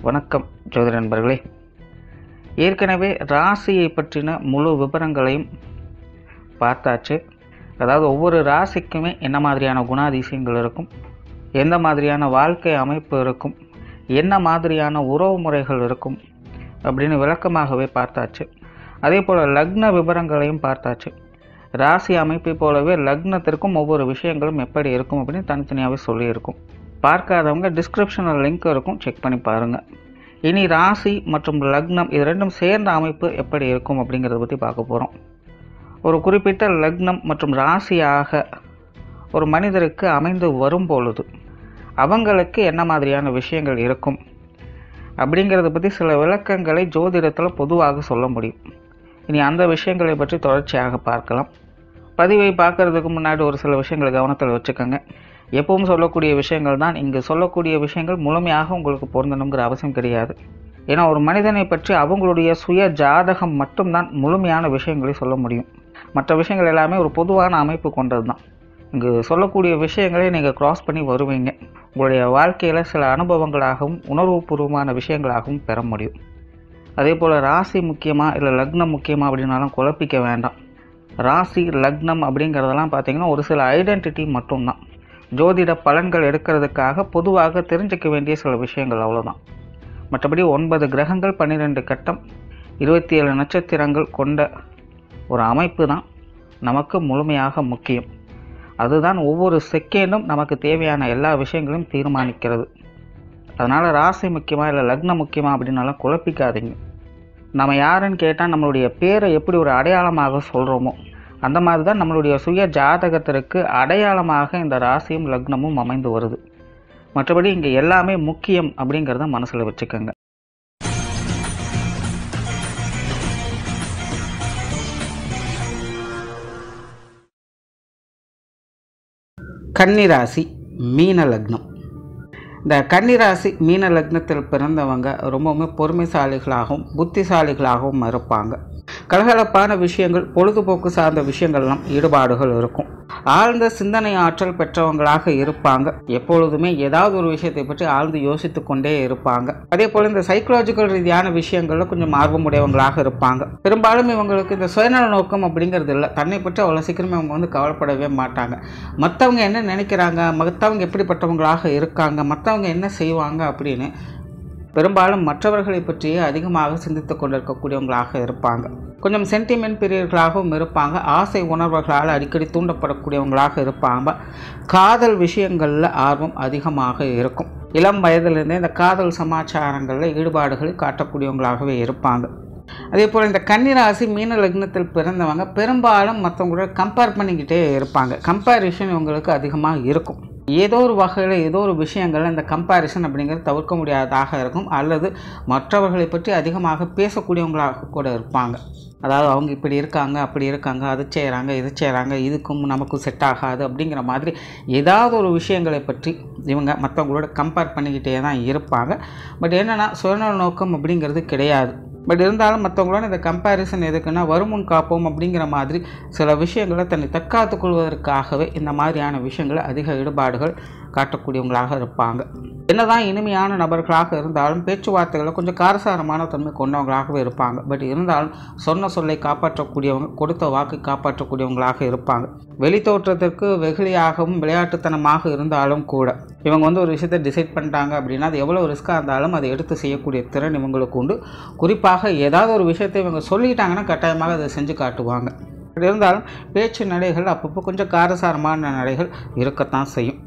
வணக்கம் ஜோதிட நண்பர்களே. ஏற்கனவே ராசியை பற்றின முழு விவரங்களையும் பார்த்தாச்சு. அதாவது ஒவ்வொரு ராசிக்குமே என்ன மாதிரியான குணாதிசயங்கள் இருக்கும், எந்த மாதிரியான வாழ்க்கை அமைப்பு இருக்கும், என்ன மாதிரியான உறவு முறைகள் இருக்கும் அப்படின்னு விளக்கமாகவே பார்த்தாச்சு. அதே போல் லக்ன விவரங்களையும் பார்த்தாச்சு. ராசி அமைப்பை போலவே லக்னத்திற்கும் ஒவ்வொரு விஷயங்களும் எப்படி இருக்கும் அப்படின்னு தனித்தனியாகவே சொல்லியிருக்கும். பார்க்காதவங்க டிஸ்கிரிப்ஷனில் லிங்க் இருக்கும், செக் பண்ணி பாருங்கள். இனி ராசி மற்றும் லக்னம் இது ரெண்டும் சேர்ந்த அமைப்பு எப்படி இருக்கும் அப்படிங்கிறத பற்றி பார்க்க போகிறோம். ஒரு குறிப்பிட்ட லக்னம் மற்றும் ராசியாக ஒரு மனிதருக்கு அமைந்து வரும் பொழுது அவங்களுக்கு என்ன மாதிரியான விஷயங்கள் இருக்கும் அப்படிங்கிறத பற்றி சில விளக்கங்களை ஜோதிடத்தில் பொதுவாக சொல்ல முடியும். இனி அந்த விஷயங்களை பற்றி தொடர்ச்சியாக பார்க்கலாம். பதிவை பார்க்குறதுக்கு முன்னாடி ஒரு சில விஷயங்களை கவனத்தில் வச்சுக்கோங்க. எப்பவும் சொல்லக்கூடிய விஷயங்கள் தான், இங்கு சொல்லக்கூடிய விஷயங்கள் முழுமையாக உங்களுக்கு பொருந்தணுங்கிற அவசியம் கிடையாது. ஏன்னா ஒரு மனிதனை பற்றி அவங்களுடைய சுய ஜாதகம் மட்டும்தான் முழுமையான விஷயங்களை சொல்ல முடியும். மற்ற விஷயங்கள் எல்லாமே ஒரு பொதுவான அமைப்பு கொண்டது தான். இங்கு சொல்லக்கூடிய விஷயங்களை நீங்கள் கிராஸ் பண்ணி வருவீங்க. உங்களுடைய வாழ்க்கையில் சில அனுபவங்களாகவும் உணர்வுபூர்வமான விஷயங்களாகவும் பெற முடியும். அதே போல் ராசி முக்கியமாக இல்லை லக்னம் முக்கியமாக அப்படின்னாலும் குழப்பிக்க வேண்டாம். ராசி லக்னம் அப்படிங்கிறதெல்லாம் பார்த்திங்கன்னா ஒரு சில ஐடென்டிட்டி மட்டும்தான். ஜோதிட பலன்கள் எடுக்கிறதுக்காக பொதுவாக தெரிஞ்சிக்க வேண்டிய சில விஷயங்கள் அவ்வளோதான். மற்றபடி 9 கிரகங்கள் 12 கட்டம் 27 நட்சத்திரங்கள் கொண்ட ஒரு அமைப்பு தான் நமக்கு முழுமையாக முக்கியம். அதுதான் ஒவ்வொரு செகண்டும் நமக்கு தேவையான எல்லா விஷயங்களையும் தீர்மானிக்கிறது. அதனால் ராசி முக்கியமாக இல்லை லக்னம் முக்கியமாக அப்படின்னாலும் குழப்பிக்காதீங்க. நம்ம யாருன்னு கேட்டால் நம்மளுடைய பேரை எப்படி ஒரு அடையாளமாக சொல்கிறோமோ அந்த மாதிரி தான் நம்மளுடைய சுய ஜாதகத்திற்கு அடையாளமாக இந்த ராசியும் லக்னமும் அமைந்து வருது. மற்றபடி இங்கே எல்லாமே முக்கியம் அப்படிங்கிறத மனசில் வச்சுக்கோங்க. கன்னிராசி மீன லக்னம். இந்த கன்னிராசி மீன லக்னத்தில் பிறந்தவங்க ரொம்பவுமே பொறுமைசாலிகளாகவும் புத்திசாலிகளாகவும் இருப்பாங்க. கலகலப்பான விஷயங்கள், பொழுதுபோக்கு சார்ந்த விஷயங்கள்லாம் ஈடுபாடுகள் இருக்கும். ஆழ்ந்த சிந்தனை ஆற்றல் பெற்றவங்களாக இருப்பாங்க. எப்பொழுதுமே ஏதாவது ஒரு விஷயத்தை பற்றி ஆழ்ந்து யோசித்து கொண்டே இருப்பாங்க. அதே போல் இந்த சைக்கலாஜிக்கல் ரீதியான விஷயங்களில் கொஞ்சம் ஆர்வமுடையவங்களாக இருப்பாங்க. பெரும்பாலும் இவங்களுக்கு இந்த சுயநல நோக்கம் அப்படிங்கிறது இல்லை. தன்னை பற்றி அவ்வளோ சீக்கிரமே அவங்க கவலைப்படவே மாட்டாங்க. மற்றவங்க என்ன நினைக்கிறாங்க, மற்றவங்க எப்படிப்பட்டவங்களாக இருக்காங்க, மற்றவங்க என்ன செய்வாங்க அப்படின்னு பெரும்பாலும் மற்றவர்களை பற்றியே அதிகமாக சிந்தித்து கொண்டிருக்கக்கூடியவங்களாக இருப்பாங்க. கொஞ்சம் சென்டிமெண்ட் பிரியர்களாகவும் இருப்பாங்க. ஆசை உணர்வுகளால் அடிக்கடி தூண்டப்படக்கூடியவங்களாக இருப்பாங்க. காதல் விஷயங்களில் ஆர்வம் அதிகமாக இருக்கும். இளம் வயதிலிருந்தே இந்த காதல் சமாச்சாரங்களில் ஈடுபாடுகளை காட்டக்கூடியவங்களாகவே இருப்பாங்க. அதே போல் இந்த கன்னிராசி மீன லக்னத்தில் பிறந்தவங்க பெரும்பாலும் மற்றவங்களோட கம்பேர் பண்ணிக்கிட்டே இருப்பாங்க. கம்பேரிஷன் இவங்களுக்கு அதிகமாக இருக்கும். ஏதோ ஒரு வகையில் ஏதோ ஒரு விஷயங்கள் இந்த கம்பேரிசன் அப்படிங்கிறது தவிர்க்க முடியாததாக இருக்கும். அல்லது மற்றவர்களை பற்றி அதிகமாக பேசக்கூடியவங்களாக கூட இருப்பாங்க. அதாவது அவங்க இப்படி இருக்காங்க, அப்படி இருக்காங்க, அது செய்கிறாங்க, இது செய்கிறாங்க, இதுக்கும் நமக்கும் செட் ஆகாது அப்படிங்கிற மாதிரி ஏதாவது ஒரு விஷயங்களை பற்றி இவங்க மற்றவங்களோட கம்பேர் பண்ணிக்கிட்டே தான் இருப்பாங்க. பட் என்னென்னா சுயநல நோக்கம் அப்படிங்கிறது கிடையாது. பட் இருந்தாலும் மற்றவங்களோட இந்த கம்பேரிசன் எதுக்குன்னா வருமுன் காப்போம் அப்படிங்கிற மாதிரி சில விஷயங்களை தன்னை தற்காத்து கொள்வதற்காகவே இந்த மாதிரியான விஷயங்களை அதிக ஈடுபாடுகள் காட்டக்கூடியவங்களாக இருப்பாங்க. என்னதான் இனிமையான நபர்களாக இருந்தாலும் பேச்சுவார்த்தைகளை கொஞ்சம் காரசாரமான தன்மை கொண்டவங்களாகவே இருப்பாங்க. பட் இருந்தாலும் சொன்ன சொல்லை காப்பாற்றக்கூடியவங்க, கொடுத்த வாக்கு காப்பாற்றக்கூடியவங்களாக இருப்பாங்க. வெளி தோற்றத்திற்கு வெகுளியாகவும் விளையாட்டுத்தனமாக இருந்தாலும் கூட இவங்க ஒரு விஷயத்தை டிசைட் பண்ணிட்டாங்க அப்படின்னா அது எவ்வளோ ரிஸ்க்காக இருந்தாலும் அதை எடுத்து செய்யக்கூடிய திறன் இவங்களுக்கு உண்டு. குறிப்பாக ஏதாவது ஒரு விஷயத்தை இவங்க சொல்லிட்டாங்கன்னா கட்டாயமாக அதை செஞ்சு காட்டுவாங்க. அப்படி இருந்தாலும் பேச்சு நடைகள் அப்பப்போ கொஞ்சம் காரசாரமான நடைகள் இருக்கத்தான் செய்யும்.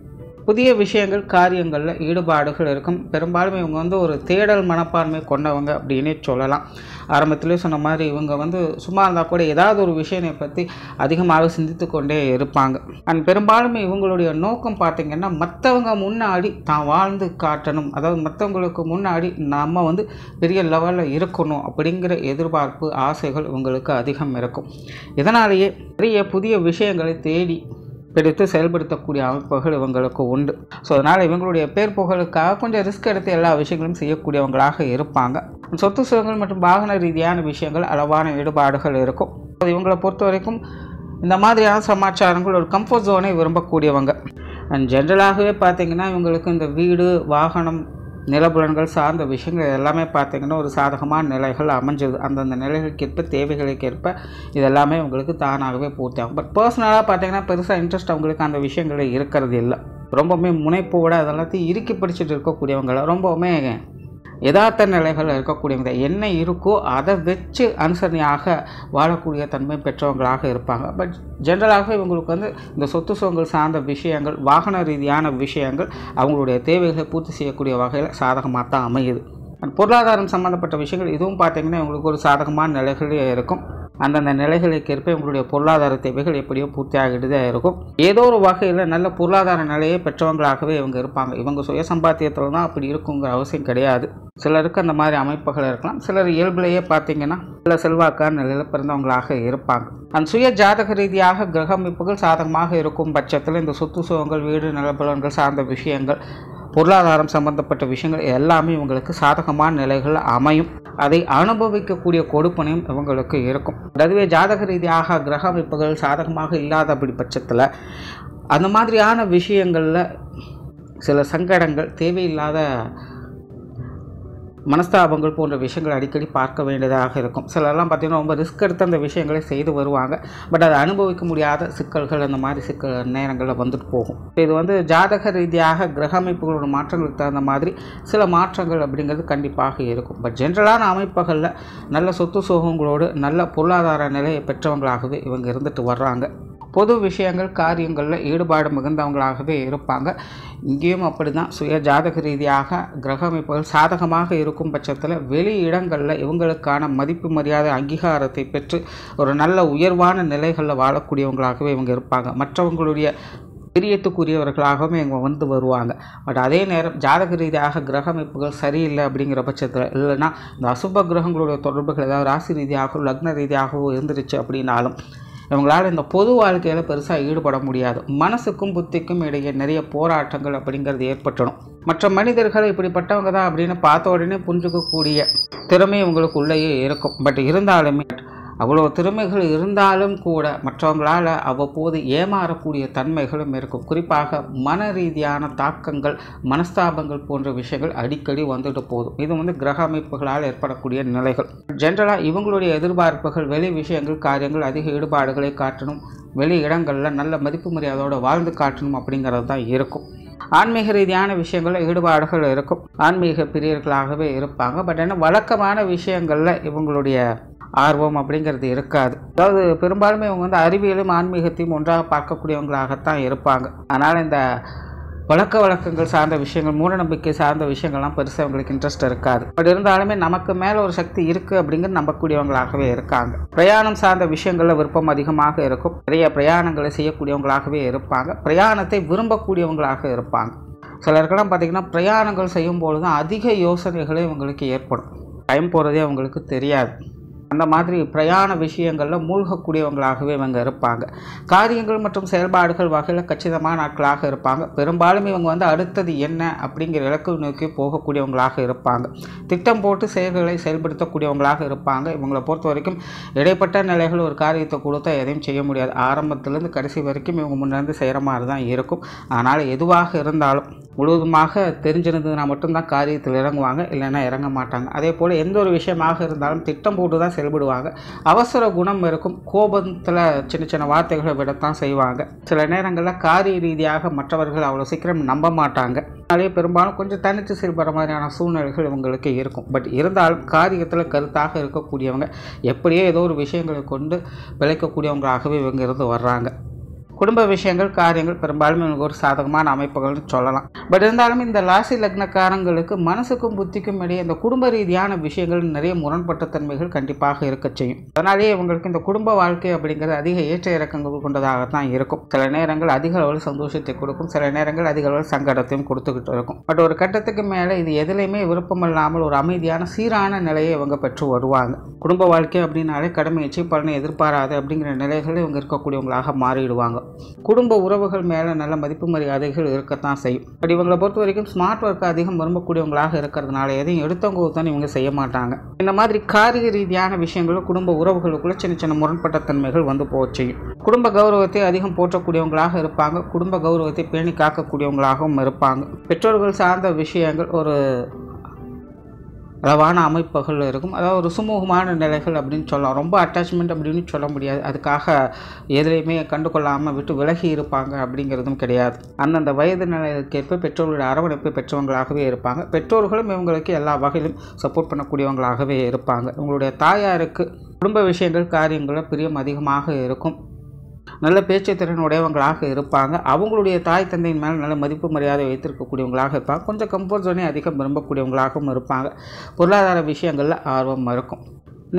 புதிய விஷயங்கள் காரியங்களில் ஈடுபாடுகள் இருக்கும். பெரும்பாலும் இவங்க ஒரு தேடல் மனப்பான்மை கொண்டவங்க அப்படின்னே சொல்லலாம். ஆரம்பத்திலே சொன்ன மாதிரி இவங்க சும்மா இருந்தால் கூட ஏதாவது ஒரு விஷயத்தை பற்றி அதிகமாக சிந்தித்து கொண்டே இருப்பாங்க. அண்ட் பெரும்பாலும் இவங்களுடைய நோக்கம் பார்த்திங்கன்னா மற்றவங்க முன்னாடி தான் வாழ்ந்து காட்டணும், அதாவது மற்றவங்களுக்கு முன்னாடி நம்ம பெரிய லெவலில் இருக்கணும் அப்படிங்கிற எதிர்பார்ப்பு ஆசைகள் இவங்களுக்கு அதிகம் இருக்கும். இதனாலேயே நிறைய புதிய விஷயங்களை தேடி பிடித்து செயல்படுத்தக்கூடிய அமைப்புகள் இவங்களுக்கு உண்டு. ஸோ அதனால் இவங்களுடைய பேர் புகழுக்காக கொஞ்சம் ரிஸ்க் எடுத்து எல்லா விஷயங்களும் செய்யக்கூடியவங்களாக இருப்பாங்க. சொத்து சுகங்கள் மற்றும் வாகன ரீதியான விஷயங்கள் அளவான ஈடுபாடுகள் இருக்கும். இவங்களை பொறுத்த வரைக்கும் இந்த மாதிரியான சமாச்சாரங்கள் ஒரு கம்ஃபர்ட் ஜோனை விரும்பக்கூடியவங்க. அண்ட் ஜென்ரலாகவே பார்த்திங்கன்னா இவங்களுக்கு இந்த வீடு வாகனம் நிலபுலன்கள் சார்ந்த விஷயங்கள் எல்லாமே பார்த்திங்கன்னா ஒரு சாதகமான நிலைகள் அமைஞ்சது. அந்தந்த நிலைகளுக்கேற்ப தேவைகளுக்கேற்ப இதெல்லாமே உங்களுக்கு தானாகவே பூர்த்தி ஆகும். பட் பர்சனலாக பார்த்திங்கன்னா பெருசாக இன்ட்ரெஸ்ட் அவங்களுக்கு அந்த விஷயங்கள் இருக்கிறது இல்லை. ரொம்பவுமே முனைப்போடு அதெல்லாத்தையும் இறுக்கி பிடிச்சிட்டு இருக்கக்கூடியவங்களை ரொம்பவுமே யதார்த்த நிலைகள் இருக்கக்கூடியவங்க என்ன இருக்கோ அதை வச்சு அனுசரணையாக வாழக்கூடிய தன்மை பெற்றவங்களாக இருப்பாங்க. பட் ஜென்ரலாக இவங்களுக்கு இந்த சொத்து சுகங்கள் சார்ந்த விஷயங்கள், வாகன ரீதியான விஷயங்கள் அவங்களுடைய தேவைகளை பூர்த்தி செய்யக்கூடிய வகையில் சாதகமாக தான் அமையுது. பொருளாதாரம் சம்மந்தப்பட்ட விஷயங்கள் இதுவும் பார்த்திங்கன்னா இவங்களுக்கு ஒரு சாதகமான நிலைகளே இருக்கும். அந்தந்த நிலைகளுக்கேற்ப இவங்களுடைய பொருளாதார தேவைகள் எப்படியோ பூர்த்தி ஆகிட்டு தான் இருக்கும். ஏதோ ஒரு வகையில் நல்ல பொருளாதார நிலையை பெற்றவங்களாகவே இவங்க இருப்பாங்க. இவங்க சுய சம்பாத்தியத்தில் தான் அப்படி இருக்குங்கிற அவசியம் கிடையாது. சிலருக்கு அந்த மாதிரி அமைப்புகள் இருக்கலாம். சிலர் இயல்பிலேயே பார்த்திங்கன்னா சில செல்வாக்கான நிலையில் பிறந்தவங்களாக இருப்பாங்க. அந்த சுய ஜாதக ரீதியாக கிரக அமைப்புகள் சாதகமாக இருக்கும் பட்சத்தில் இந்த சொத்து சுகங்கள், வீடு, நிலபலன்கள் சார்ந்த விஷயங்கள், பொருளாதாரம் சம்பந்தப்பட்ட விஷயங்கள் எல்லாமே இவங்களுக்கு சாதகமான நிலைகள் அமையும். அதை அனுபவிக்கக்கூடிய கொடுப்பனையும் இவங்களுக்கு இருக்கும். அதுவே ஜாதக ரீதியாக கிரக அமைப்புகள் சாதகமாக இல்லாத அப்படி பட்சத்தில் அந்த மாதிரியான விஷயங்களில் சில சங்கடங்கள், தேவையில்லாத மனஸ்தாபங்கள் போன்ற விஷயங்கள் அடிக்கடி பார்க்க வேண்டியதாக இருக்கும். சிலரெல்லாம் பார்த்திங்கன்னா ரொம்ப ரிஸ்க் எடுத்து அந்த விஷயங்களை செய்து வருவாங்க. பட் அதை அனுபவிக்க முடியாத சிக்கல்கள் அந்த மாதிரி நேரங்களில் வந்துட்டு போகும். இது ஜாதக ரீதியாக கிரக அமைப்புகளோட மாற்றங்களுக்கு தகுந்த மாதிரி சில மாற்றங்கள் அப்படிங்கிறது கண்டிப்பாக இருக்கும். பட் ஜென்ரலான அமைப்புகளில் நல்ல சொத்து சுகங்களோடு நல்ல பொருளாதார நிலையை பெற்றவங்களாகவே இவங்க இருந்துட்டு வர்றாங்க. பொது விஷயங்கள், காரியங்களில் ஈடுபாடு மிகுந்தவங்களாகவே இருப்பாங்க. இங்கேயும் அப்படி தான். சுய ஜாதக ரீதியாக கிரக அமைப்புகள் சாதகமாக இருக்கும் பட்சத்தில் வெளி இடங்களில் இவங்களுக்கான மதிப்பு, மரியாதை, அங்கீகாரத்தை பெற்று ஒரு நல்ல உயர்வான நிலைகளில் வாழக்கூடியவங்களாகவே இவங்க இருப்பாங்க. மற்றவங்களுடைய பிரியத்துக்குரியவர்களாகவும் இவங்க வருவாங்க. பட் அதே நேரம் ஜாதக ரீதியாக கிரக அமைப்புகள் சரியில்லை அப்படிங்கிற பட்சத்தில், இல்லைன்னா இந்த அசுப கிரகங்களுடைய தொடர்புகள் ஏதாவது ராசி ரீதியாகவோ லக்ன ரீதியாகவோ இருந்துருச்சு அப்படின்னாலும் இவங்களால் இந்த பொது வாழ்க்கையில் பெருசாக ஈடுபட முடியாது. மனசுக்கும் புத்திக்கும் இடையே நிறைய போராட்டங்கள் அப்படிங்கிறது ஏற்பட்டுடும். மற்ற மனிதர்கள் இப்படிப்பட்டவங்க தான் அப்படின்னு பார்த்த உடனே புரிஞ்சுக்கக்கூடிய திறமை இவங்களுக்கு உள்ளேயே இருக்கும். பட் இருந்தாலுமே அவ்வளோ திறமைகள் இருந்தாலும் கூட மற்றவங்களால் அவ்வப்போது ஏமாறக்கூடிய தன்மைகளும் இருக்கும். குறிப்பாக மன ரீதியான தாக்கங்கள், மனஸ்தாபங்கள் போன்ற விஷயங்கள் அடிக்கடி வந்துட்டு போதும். இது கிரக அமைப்புகளால் ஏற்படக்கூடிய நிலைகள். ஜென்ரலாக இவங்களுடைய எதிர்பார்ப்புகள், வெளி விஷயங்கள், காரியங்கள், அதிக ஈடுபாடுகளை காட்டணும், வெளி இடங்களில் நல்ல மதிப்பு மரியாதையோடு வாழ்ந்து காட்டணும் அப்படிங்கிறது தான் இருக்கும். ஆன்மீக ரீதியான விஷயங்களில் ஈடுபாடுகள் இருக்கும். ஆன்மீக பிரியர்களாகவே இருப்பாங்க. பட் என்ன வழக்கமான விஷயங்களில் இவங்களுடைய ஆர்வம் அப்படிங்கிறது இருக்காது. அதாவது பெரும்பாலுமே இவங்க அறிவியலும் ஆன்மீகத்தையும் ஒன்றாக பார்க்கக்கூடியவங்களாகத்தான் இருப்பாங்க. அதனால் இந்த பழக்க வழக்கங்கள் சார்ந்த விஷயங்கள், மூட நம்பிக்கை சார்ந்த விஷயங்கள்லாம் பெருசாக அவங்களுக்கு இன்ட்ரெஸ்ட் இருக்காது. பட் இருந்தாலுமே நமக்கு மேலே ஒரு சக்தி இருக்குது அப்படிங்கிறது நம்பக்கூடியவங்களாகவே இருக்காங்க. பிரயாணம் சார்ந்த விஷயங்களில் விருப்பம் அதிகமாக இருக்கும். நிறைய பிரயாணங்களை செய்யக்கூடியவங்களாகவே இருப்பாங்க. பிரயாணத்தை விரும்பக்கூடியவங்களாக இருப்பாங்க. சிலருக்கெல்லாம் பார்த்திங்கன்னா பிரயாணங்கள் செய்யும்போது தான் அதிக யோசனைகளே இவங்களுக்கு ஏற்படும். டைம் போகிறதே அவங்களுக்கு தெரியாது. அந்த மாதிரி பிரயாண விஷயங்களில் மூழ்கக்கூடியவங்களாகவே இவங்க இருப்பாங்க. காரியங்கள் மற்றும் செயல்பாடுகள் வகையில் கச்சிதமான ஆட்களாக இருப்பாங்க. பெரும்பாலும் இவங்க அடுத்தது என்ன அப்படிங்கிற இலக்கு நோக்கி போகக்கூடியவங்களாக இருப்பாங்க. திட்டம் போட்டு செயல்களை செயல்படுத்தக்கூடியவங்களாக இருப்பாங்க. இவங்களை பொறுத்த வரைக்கும் இடைப்பட்ட நிலைகள் ஒரு காரியத்தை கொடுத்தா எதையும் செய்ய முடியாது. ஆரம்பத்திலேருந்து கடைசி வரைக்கும் இவங்க முன்னேருந்து செய்கிற மாதிரி தான் இருக்கும். அதனால் எதுவாக இருந்தாலும் முழுவதுமாக தெரிஞ்சிருந்ததுன்னா மட்டும்தான் காரியத்தில் இறங்குவாங்க, இல்லைன்னா இறங்க மாட்டாங்க. அதே போல் எந்த ஒரு விஷயமாக இருந்தாலும் திட்டம் போட்டு தான் செயல்படுவாங்க. அவசர குணம் இருக்கும். கோபத்தில் சின்ன சின்ன வார்த்தைகளை விடத்தான் செய்வாங்க. சில நேரங்களில் காரிய ரீதியாக மற்றவர்கள் அவ்வளோ சீக்கிரம் நம்ப மாட்டாங்க. அதனாலே பெரும்பாலும் கொஞ்சம் தனித்து செயல்படுற மாதிரியான சூழ்நிலைகள் இவங்களுக்கு இருக்கும். பட் இருந்தாலும் காரியத்தில் கருத்தாக இருக்கக்கூடியவங்க, எப்படியோ ஏதோ ஒரு விஷயங்களை கொண்டு விளைக்கக்கூடியவங்களாகவே இவங்க இருந்து வர்றாங்க. குடும்ப விஷயங்கள், காரியங்கள் பெரும்பாலும் இவங்களுக்கு ஒரு சாதகமான அமைப்புகள்னு சொல்லலாம். பட் இருந்தாலும் இந்த ராசி லக்னக்காரங்களுக்கு மனசுக்கும் புத்திக்கும் இடையே இந்த குடும்ப ரீதியான விஷயங்கள் நிறைய முரண்பட்ட தன்மைகள் கண்டிப்பாக இருக்க செய்யும். அதனாலேயே இவங்களுக்கு இந்த குடும்ப வாழ்க்கை அப்படிங்கிறது அதிக ஏற்ற இறக்கங்கள் கொண்டதாகத்தான் இருக்கும். சில நேரங்கள் அதிக அளவில் சந்தோஷத்தை கொடுக்கும், சில நேரங்கள் அதிக அளவில் சங்கடத்தையும் கொடுத்துக்கிட்டு இருக்கும். பட் ஒரு கட்டத்துக்கு மேலே இது எதுலையுமே விருப்பமில்லாமல் ஒரு அமைதியான சீரான நிலையை இவங்க பெற்று வருவாங்க. குடும்ப வாழ்க்கை அப்படின்னாலே கடமையச்சு பலனை எதிர்பாராது அப்படிங்கிற நிலைகளில் இவங்க இருக்கக்கூடியவங்களாக மாறிடுவாங்க. குடும்ப உறவுகள் மேலே நல்ல மதிப்பு மரியாதைகள் இருக்கத்தான் செய்யும். பட் இவங்களை பொறுத்த வரைக்கும் ஸ்மார்ட் ஒர்க் அதிகம் விரும்பக்கூடியவங்களாக இருக்கிறதுனால எதையும் எடுத்தவங்க இவங்க செய்ய மாட்டாங்க. இந்த மாதிரி காரிய ரீதியான விஷயங்களும் குடும்ப உறவுகளுக்குள்ள சின்ன சின்ன முரண்பட்ட தன்மைகள் வந்து போச்செய்யும். குடும்ப கௌரவத்தை அதிகம் போற்றக்கூடியவங்களாக இருப்பாங்க. குடும்ப கௌரவத்தை பேணி காக்கக்கூடியவங்களாகவும் இருப்பாங்க. பெற்றோர்கள் சார்ந்த விஷயங்கள் ஒரு அளவான அமைப்புகள் இருக்கும். அதாவது ஒரு சுமூகமான நிலைகள் அப்படின்னு சொல்லலாம். ரொம்ப அட்டாச்மெண்ட் அப்படின்னு சொல்ல முடியாது. அதுக்காக எதிலையுமே கண்டு கொள்ளாமல் விட்டு விலகி இருப்பாங்க அப்படிங்கிறதும் கிடையாது. அந்தந்த வயது நிலைக்கேற்ப பெற்றோர்களுடைய அரவணைப்பு பெற்றவங்களாகவே இருப்பாங்க. பெற்றோர்களும் இவங்களுக்கு எல்லா வகையிலும் சப்போர்ட் பண்ணக்கூடியவங்களாகவே இருப்பாங்க. இவங்களுடைய தாயாருக்கு குடும்ப விஷயங்கள் காரியங்களில் பிரியம் அதிகமாக இருக்கும். நல்ல பேச்சு திறன் உடையவங்களாக இருப்பாங்க. அவங்களுடைய தாய் தந்தையின் மேலே நல்ல மதிப்பு மரியாதை வைத்திருக்கக்கூடியவங்களாக இருப்பாங்க. கொஞ்சம் கம்ஃபர்ட் ஜோனை அதிகம் விரும்பக்கூடியவங்களாகவும் இருப்பாங்க. பொருளாதார விஷயங்களில் ஆர்வம் இருக்கும்.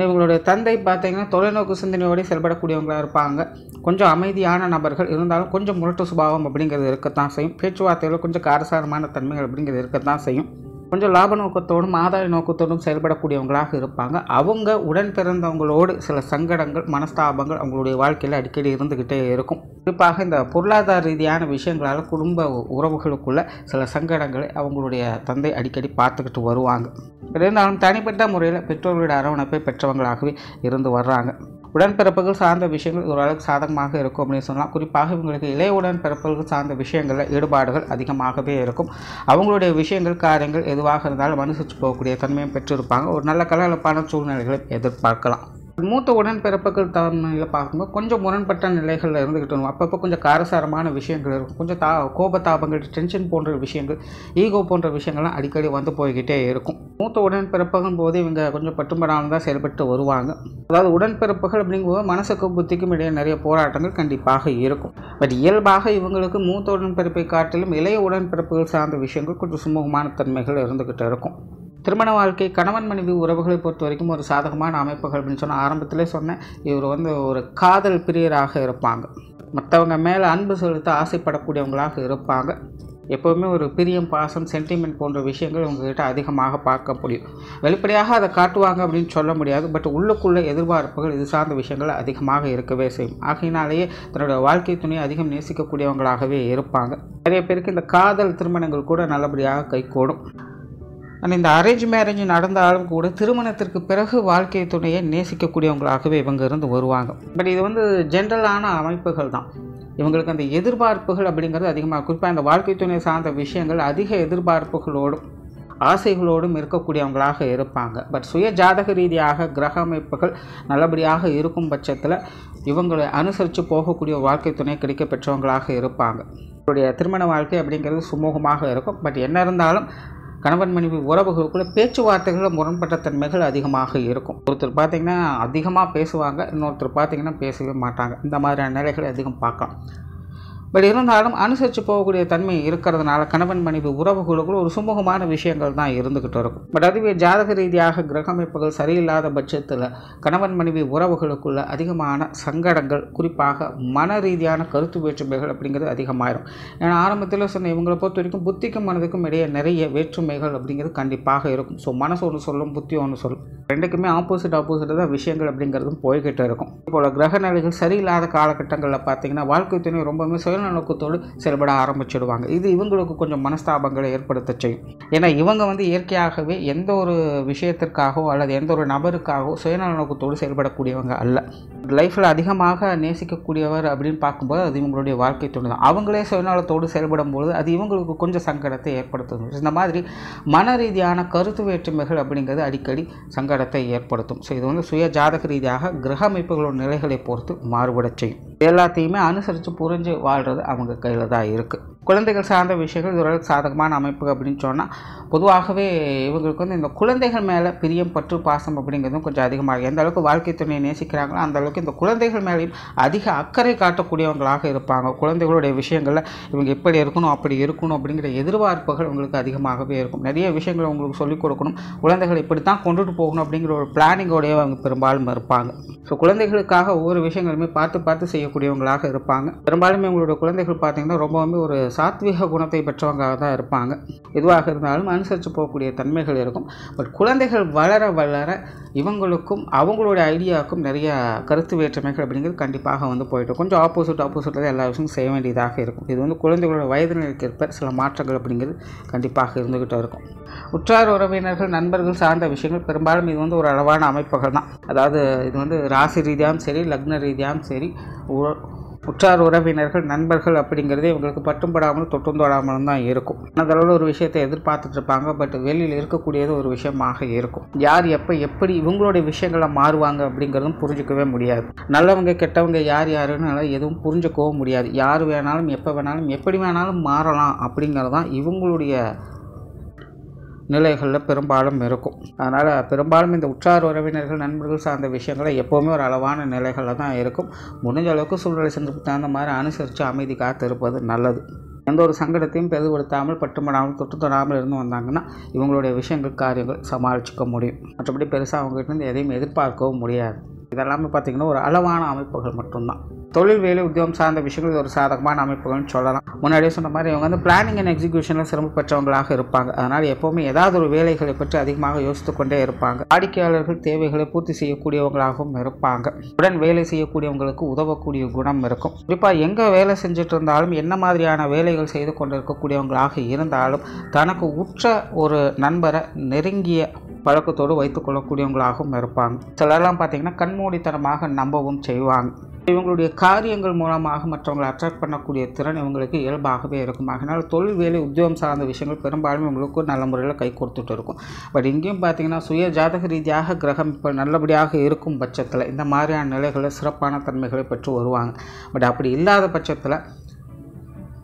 இவங்களுடைய தந்தை பார்த்தீங்கன்னா தொலைநோக்கு சிந்தனையோடு செயல்படக்கூடியவங்களாக இருப்பாங்க. கொஞ்சம் அமைதியான நபர்கள் இருந்தாலும் கொஞ்சம் முரட்டு சுபாவம் அப்படிங்கிறது இருக்கத்தான் செய்யும். பேச்சுவார்த்தையில் கொஞ்சம் காரசாரமான தன்மைகள் அப்படிங்கிறது இருக்கத்தான் செய்யும். கொஞ்சம் லாப நோக்கத்தோடும் ஆதாய நோக்கத்தோடும் செயல்படக்கூடியவங்களாக இருப்பாங்க. அவங்க உடன் பிறந்தவங்களோடு சில சங்கடங்கள் மனஸ்தாபங்கள் அவங்களுடைய வாழ்க்கையில் அடிக்கடி இருந்துக்கிட்டே இருக்கும். குறிப்பாக இந்த பொருளாதார ரீதியான விஷயங்களால் குடும்ப உறவுகளுக்குள்ள சில சங்கடங்களை அவங்களுடைய தந்தை அடிக்கடி பார்த்துக்கிட்டு வருவாங்க. இருந்தாலும் தனிப்பட்ட முறையில் பெற்றோர்களுடைய அரவணைப்பை பெற்றவங்களாகவே இருந்து வர்றாங்க. உடன்பிறப்புகள் சார்ந்த விஷயங்கள் ஓரளவுக்கு சாதகமாக இருக்கும் அப்படின்னு சொல்லலாம். குறிப்பாக இவங்களுக்கு இளைய உடன்பிறப்புகள் சார்ந்த விஷயங்களில் ஈடுபாடுகள் அதிகமாகவே இருக்கும். அவங்களுடைய விஷயங்கள் காரியங்கள் எதுவாக இருந்தாலும் அனுசரித்து போகக்கூடிய தன்மையும் பெற்றிருப்பாங்க. ஒரு நல்ல கலகலப்பான சூழ்நிலைகளை எதிர்பார்க்கலாம். மூத்த உடன்பிறப்புகள் தன்மையில் பார்க்கும்போது கொஞ்சம் முரண்பட்ட நிலைகளில் இருந்துக்கிட்டு வரும். அப்பப்போ கொஞ்சம் காரசாரமான விஷயங்கள் இருக்கும். கொஞ்சம் கோபதாபங்கள், டென்ஷன் போன்ற விஷயங்கள், ஈகோ போன்ற விஷயங்கள்லாம் அடிக்கடி வந்து போய்கிட்டே இருக்கும். மூத்த உடன்பிறப்புகள் போது இவங்க கொஞ்சம் பட்டும்படாமல் தான் செயல்பட்டு வருவாங்க. அதாவது உடன்பிறப்புகள் அப்படிங்கும்போது மனசுக்கும் புத்திக்கும் இடையே நிறைய போராட்டங்கள் கண்டிப்பாக இருக்கும். பட் இயல்பாக இவங்களுக்கு மூத்த உடன்பிறப்பை காட்டிலும் இளைய உடன்பிறப்புகள் சார்ந்த விஷயங்கள் கொஞ்சம் சுமூகமான தன்மைகள் இருந்துக்கிட்டு இருக்கும். திருமண வாழ்க்கை கணவன் மனைவி உறவுகளை பொறுத்த வரைக்கும் ஒரு சாதகமான அமைப்புகள் அப்படின்னு சொன்னால் ஆரம்பத்திலே சொன்னேன். இவர் ஒரு காதல் பிரியராக இருப்பாங்க. மற்றவங்க மேலே அன்பு செலுத்த ஆசைப்படக்கூடியவங்களாக இருப்பாங்க. எப்போவுமே ஒரு பிரியம், பாசம், சென்டிமெண்ட் போன்ற விஷயங்கள் உங்ககிட்ட அதிகமாக பார்க்க முடியும். வெளிப்படையாக அதை காட்டுவாங்க அப்படின்னு சொல்ல முடியாது. பட் உள்ளுக்குள்ள எதிர்பார்ப்புகள் இது சார்ந்த விஷயங்கள் அதிகமாக இருக்கவே செய்யும். ஆகையினாலேயே தன்னுடைய வாழ்க்கை துணையை அதிகம் நேசிக்கக்கூடியவங்களாகவே இருப்பாங்க. நிறைய பேருக்கு இந்த காதல் திருமணங்கள் கூட நல்லபடியாக கைகூடும். ஆனால் இந்த அரேஞ்ச் மேரேஜ் நடந்தாலும் கூட திருமணத்திற்கு பிறகு வாழ்க்கை துணையை நேசிக்கக்கூடியவங்களாகவே இவங்க இருந்து வருவாங்க. பட் இது ஜென்ரலான அமைப்புகள் தான். இவங்களுக்கு அந்த எதிர்பார்ப்புகள் அப்படிங்கிறது அதிகமாக, குறிப்பாக இந்த வாழ்க்கை துணை சார்ந்த விஷயங்கள் அதிக எதிர்பார்ப்புகளோடும் ஆசைகளோடும் இருக்கக்கூடியவங்களாக இருப்பாங்க. பட் சுய ஜாதக ரீதியாக கிரக அமைப்புகள் நல்லபடியாக இருக்கும் பட்சத்தில் இவங்களை அனுசரித்து போகக்கூடிய வாழ்க்கை துணை கிடைக்க பெற்றவங்களாக இருப்பாங்க. இவருடைய திருமண வாழ்க்கை அப்படிங்கிறது சுமூகமாக இருக்கும். பட் என்ன இருந்தாலும் கணவன் மனைவி உறவுகளுக்குள்ள பேச்சுவார்த்தைகள் முரண்பட்ட தன்மைகள் அதிகமாக இருக்கும். ஒருத்தர் பார்த்திங்கன்னா அதிகமாக பேசுவாங்க, இன்னொருத்தர் பார்த்திங்கன்னா பேசவே மாட்டாங்க. இந்த மாதிரியான நிலைகளை அதிகம் பார்க்கலாம். பட் இருந்தாலும் அனுசரித்து போகக்கூடிய தன்மை இருக்கிறதுனால கணவன் மனைவி உறவுகளுக்குள்ள ஒரு சுமூகமான விஷயங்கள் தான் இருந்துக்கிட்டு இருக்கும். பட் அதுவே ஜாதக ரீதியாக கிரக அமைப்புகள் சரியில்லாத பட்சத்தில் கணவன் மனைவி உறவுகளுக்குள்ள அதிகமான சங்கடங்கள், குறிப்பாக மன ரீதியான கருத்து வேற்றுமைகள் அப்படிங்கிறது அதிகமாயிடும். ஏன்னா ஆரம்பத்தில் சொன்ன இவங்களை பொறுத்த வரைக்கும் புத்திக்கும் மனதுக்கும் இடையே நிறைய வேற்றுமைகள் அப்படிங்கிறது கண்டிப்பாக இருக்கும். ஸோ மனசு ஒன்று சொல்லும், புத்தி ஒன்று சொல்லும். ரெண்டுக்குமே ஆப்போசிட் தான் விஷயங்கள் அப்படிங்கிறதும் போய்கிட்டு இருக்கும். இப்போல கிரக நிலைகள் சரியில்லாத காலகட்டங்களில் பார்த்தீங்கன்னா வாழ்க்கை துணை ரொம்பவுமே நோக்கத்தோடு செயல்பட ஆரம்பிச்சிடுவாங்க. இது இவங்களுக்கு கொஞ்சம் மனஸ்தாபங்களை ஏற்படுத்த செய்யும். ஏன்னா இவங்க இயற்கையாகவே எந்த ஒரு விஷயத்திற்காகவோ அல்லது எந்த ஒரு நபருக்காகவோ சுயநல நோக்கத்தோடு செயல்படக்கூடியவங்க அல்ல. லைஃப்பில் அதிகமாக நேசிக்கக்கூடியவர் அப்படின்னு பார்க்கும்போது அது இவங்களுடைய வாழ்க்கை துணை தான். அவங்களே சுயநலத்தோடு செயல்படும்போது அது இவங்களுக்கு கொஞ்சம் சங்கடத்தை ஏற்படுத்தும். இந்த மாதிரி மன ரீதியான கருத்து வேற்றுமைகள் அப்படிங்கிறது அடிக்கடி சங்கடத்தை ஏற்படுத்தும். ஸோ இது சுய ஜாதக ரீதியாக கிரக அமைப்புகளோட நிலைகளை பொறுத்து மாறுபட செய்யும். எல்லாத்தையுமே அனுசரித்து புரிஞ்சு வாழ்கிறது அவங்க கையில் தான் இருக்குது. குழந்தைகள் சார்ந்த விஷயங்கள் இது ஒரு சாதகமான அமைப்பு அப்படின்னு சொன்னால் பொதுவாகவே இவங்களுக்கு இந்த குழந்தைகள் மேலே பிரியம், பற்று, பாசம் அப்படிங்கிறதும் கொஞ்சம் அதிகமாக, எந்த அளவுக்கு வாழ்க்கை துணையை நேசிக்கிறாங்களோ அந்த அளவுக்கு இந்த குழந்தைகள் மேலேயும் அதிக அக்கறை காட்டக்கூடியவங்களாக இருப்பாங்க. குழந்தைகளுடைய விஷயங்களில் இவங்க எப்படி இருக்கணும் அப்படி இருக்கணும் அப்படிங்கிற எதிர்பார்ப்புகள் உங்களுக்கு அதிகமாகவே இருக்கும். நிறைய விஷயங்கள் உங்களுக்கு சொல்லிக் கொடுக்கணும், குழந்தைகள் இப்படி தான் கொண்டுட்டு போகணும் அப்படிங்கிற ஒரு பிளானிங்கோடையே அவங்க பெரும்பாலும் இருப்பாங்க. ஸோ குழந்தைகளுக்காக ஒவ்வொரு விஷயங்களுமே பார்த்து செய்யக்கூடியவங்களாக இருப்பாங்க. பெரும்பாலுமே உங்களோட குழந்தைகள் பார்த்தீங்கன்னா ரொம்பவுமே ஒரு சாத்வீக குணத்தை பெற்றவங்களாக தான் இருப்பாங்க. எதுவாக இருந்தாலும் அனுசரித்து போகக்கூடிய தன்மைகள் இருக்கும். பட் குழந்தைகள் வளர வளர இவங்களுக்கும் அவங்களுடைய ஐடியாவுக்கும் நிறைய கருத்து வேற்றுமைகள் அப்படிங்கிறது கண்டிப்பாக வந்து போய்ட்டு கொஞ்சம் ஆப்போசிட்டில் தான் எல்லா விஷயமும் செய்ய வேண்டியதாக இருக்கும். இது வந்து குழந்தைகளோட வயது நிலைக்கு ஏற்ப சில மாற்றங்கள் அப்படிங்கிறது கண்டிப்பாக இருந்துக்கிட்டு இருக்கும். உற்றார் உறவினர்கள் நண்பர்கள் சார்ந்த விஷயங்கள் பெரும்பாலும் இது வந்து ஒரு அளவான அமைப்புகள் தான். அதாவது இது வந்து ராசி ரீதியாகவும் சரி லக்ன ரீதியாகவும் சரி உற்றார் உறவினர்கள் நண்பர்கள் அப்படிங்கிறதே இவங்களுக்கு பட்டும் படாமல் தொட்டும் தொடாமலும் தான் இருக்கும். அதளவில் ஒரு விஷயத்தை எதிர்பார்த்துட்டு இருப்பாங்க. பட் வெளியில் இருக்கக்கூடியது ஒரு விஷயமாக இருக்கும். யார் எப்போ எப்படி இவங்களுடைய விஷயங்களை மாறுவாங்க அப்படிங்கிறதும் புரிஞ்சிக்கவே முடியாது. நல்லவங்க கெட்டவங்க யாருன்னு எதுவும் புரிஞ்சுக்கவும் முடியாது. யார் வேணாலும் எப்போ வேணாலும் எப்படி வேணாலும் மாறலாம் அப்படிங்கிறது தான் இவங்களுடைய நிலைகளில் பெரும்பாலும் இருக்கும். அதனால் பெரும்பாலும் இந்த உற்றார் உறவினர்கள் நண்பர்கள் சார்ந்த விஷயங்களை எப்போவுமே ஒரு அளவான நிலைகளில் தான் இருக்கும். முடிஞ்ச அளவுக்கு சூழ்நிலை சந்தர்ப்பத்துக்கு தகுந்த மாதிரி அனுசரித்து அமைதி காத்து இருப்பது நல்லது. எந்த ஒரு சங்கடத்தையும் பெரிதுபடுத்தாமல் பட்டுப்படாமல் தொட்டு தொடாமல் இருந்து வந்தாங்கன்னா இவங்களுடைய விஷயங்கள் காரியங்கள் சமாளிச்சுக்க முடியும். மற்றபடி பெருசாக அவங்ககிட்ட இருந்து எதையும் எதிர்பார்க்கவும் முடியாது. இதெல்லாமே பார்த்திங்கன்னா ஒரு அளவான அமைப்புகள் மட்டும்தான். தொழில் வேலை உத்தியோகம் சார்ந்த விஷயங்கள் இது ஒரு சாதகமான அமைப்புகள்னு சொல்லலாம். முன்னாடியே சொன்ன மாதிரி இவங்க வந்து பிளானிங் அண்ட் எக்ஸிக்யூஷனில் சிரமம் பெற்றவங்களாக இருப்பாங்க. அதனால் எப்போவுமே ஏதாவது ஒரு வேலைகளை பற்றி அதிகமாக யோசித்து கொண்டே இருப்பாங்க. வாடிக்கையாளர்கள் தேவைகளை பூர்த்தி செய்யக்கூடியவங்களாகவும் இருப்பாங்க. உடன் வேலை செய்யக்கூடியவங்களுக்கு உதவக்கூடிய குணம் இருக்கும். குறிப்பாக எங்கே வேலை செஞ்சுட்டு இருந்தாலும் என்ன மாதிரியான வேலைகள் செய்து கொண்டு இருக்கக்கூடியவங்களாக இருந்தாலும் தனக்கு உற்ற ஒரு நண்பரை நெருங்கிய பழக்கத்தோடு வைத்துக் கொள்ளக்கூடியவங்களாகவும் இருப்பாங்க. சிலரெல்லாம் பார்த்திங்கன்னா கண்மூடித்தனமாக நம்பவும் செய்வாங்க. இவங்களுடைய காரியங்கள் மூலமாக மற்றவங்களை அட்ராக்ட் பண்ணக்கூடிய திறன் இவங்களுக்கு இயல்பாகவே இருக்கும். அதனால் தொழில் வேலை உத்தியோகம் சார்ந்த விஷயங்கள் பெரும்பாலும் இவங்களுக்கு நல்ல முறையில் கை கொடுத்துட்டு இருக்கும். பட் இங்கேயும் பார்த்திங்கன்னா சுய ஜாதக ரீதியாக கிரகம் இப்போ நல்லபடியாக இருக்கும் பட்சத்தில் இந்த மாதிரியான நிலைகளில் சிறப்பான தன்மைகளை பெற்று வருவாங்க. பட் அப்படி இல்லாத பட்சத்தில்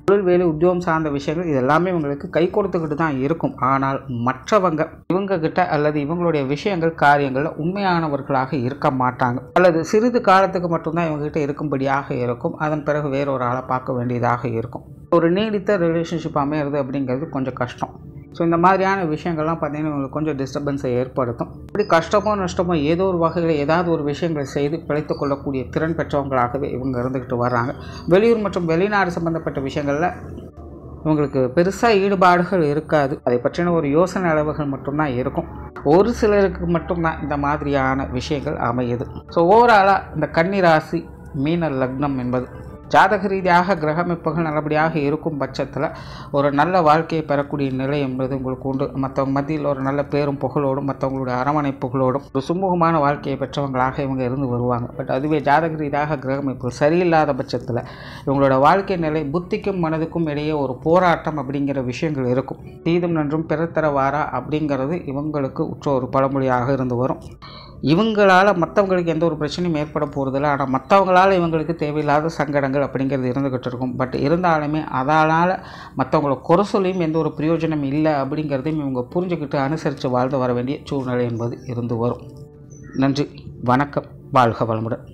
தொழில் வேலை உத்தியோகம் சார்ந்த விஷயங்கள் இது எல்லாமே இவங்களுக்கு கை கொடுத்துக்கிட்டு தான் இருக்கும். ஆனால் மற்றவங்க இவங்ககிட்ட அல்லது இவங்களுடைய விஷயங்கள் காரியங்களில் உண்மையானவர்களாக இருக்க மாட்டாங்க. அல்லது சிறிது காலத்துக்கு மட்டும்தான் இவங்ககிட்ட இருக்கும்படியாக இருக்கும். அதன் பிறகு வேறொரு ஆளை பார்க்க வேண்டியதாக இருக்கும். ஒரு நீடித்த ரிலேஷன்ஷிப் அமையிறது அப்படிங்கிறது கொஞ்சம் கஷ்டம். ஸோ இந்த மாதிரியான விஷயங்கள்லாம் பார்த்திங்கன்னா இவங்களுக்கு கொஞ்சம் டிஸ்டர்பன்ஸை ஏற்படுத்தும். இப்படி கஷ்டமோ நஷ்டமோ ஏதோ ஒரு வகையில் ஏதாவது ஒரு விஷயங்களை செய்து பிழைத்து கொள்ளக்கூடிய திறன் பெற்றவங்களாகவே இவங்க இருந்துக்கிட்டு வர்றாங்க. வெளியூர் மற்றும் வெளிநாடு சம்பந்தப்பட்ட விஷயங்களில் இவங்களுக்கு பெருசாக ஈடுபாடுகள் இருக்காது. அதை பற்றின ஒரு யோசனை அளவுகள் மட்டும்தான் இருக்கும். ஒரு சிலருக்கு மட்டும்தான் இந்த மாதிரியான விஷயங்கள் அமையுது. ஸோ ஓவராலாக இந்த கன்னி ராசி மீன லக்னம் என்பது ஜாதக ரீதியாக கிரகமைப்புகள் நல்லபடியாக இருக்கும் பட்சத்தில் ஒரு நல்ல வாழ்க்கையை பெறக்கூடிய நிலை என்பது உங்களுக்கு உண்டு. மற்றவங்க மத்தியில் ஒரு நல்ல பேரும் புகழோடும் மற்றவங்களுடைய அரவணைப்புகளோடும் ஒரு சுமூகமான வாழ்க்கையை பெற்றவங்களாக இவங்க இருந்து வருவாங்க. பட் அதுவே ஜாதக ரீதியாக கிரகமைப்புகள் சரியில்லாத பட்சத்தில் இவங்களோட வாழ்க்கை நிலை புத்திக்கும் மனதுக்கும் இடையே ஒரு போராட்டம் அப்படிங்கிற விஷயங்கள் இருக்கும். தீதும் நன்றும் பிறத்தரவாரா அப்படிங்கிறது இவங்களுக்கு உற்ற ஒரு பழமொழியாக இருந்து வரும். இவங்களால் மற்றவங்களுக்கு எந்த ஒரு பிரச்சனையும் ஏற்பட போகிறதில்ல. ஆனால் மற்றவங்களால் இவங்களுக்கு தேவையில்லாத சங்கடங்கள் அப்படிங்கிறது இருந்துக்கிட்டு இருக்கும். பட் இருந்தாலுமே அதனால் மற்றவங்கள குறை சொல்லியும் எந்த ஒரு பிரயோஜனம் இல்லை அப்படிங்கிறதையும் இவங்க புரிஞ்சுக்கிட்டு அனுசரித்து வாழ்ந்து வர வேண்டிய சூழ்நிலை என்பது இருந்து வரும். நன்றி, வணக்கம், வாழ்க வளமுடன்.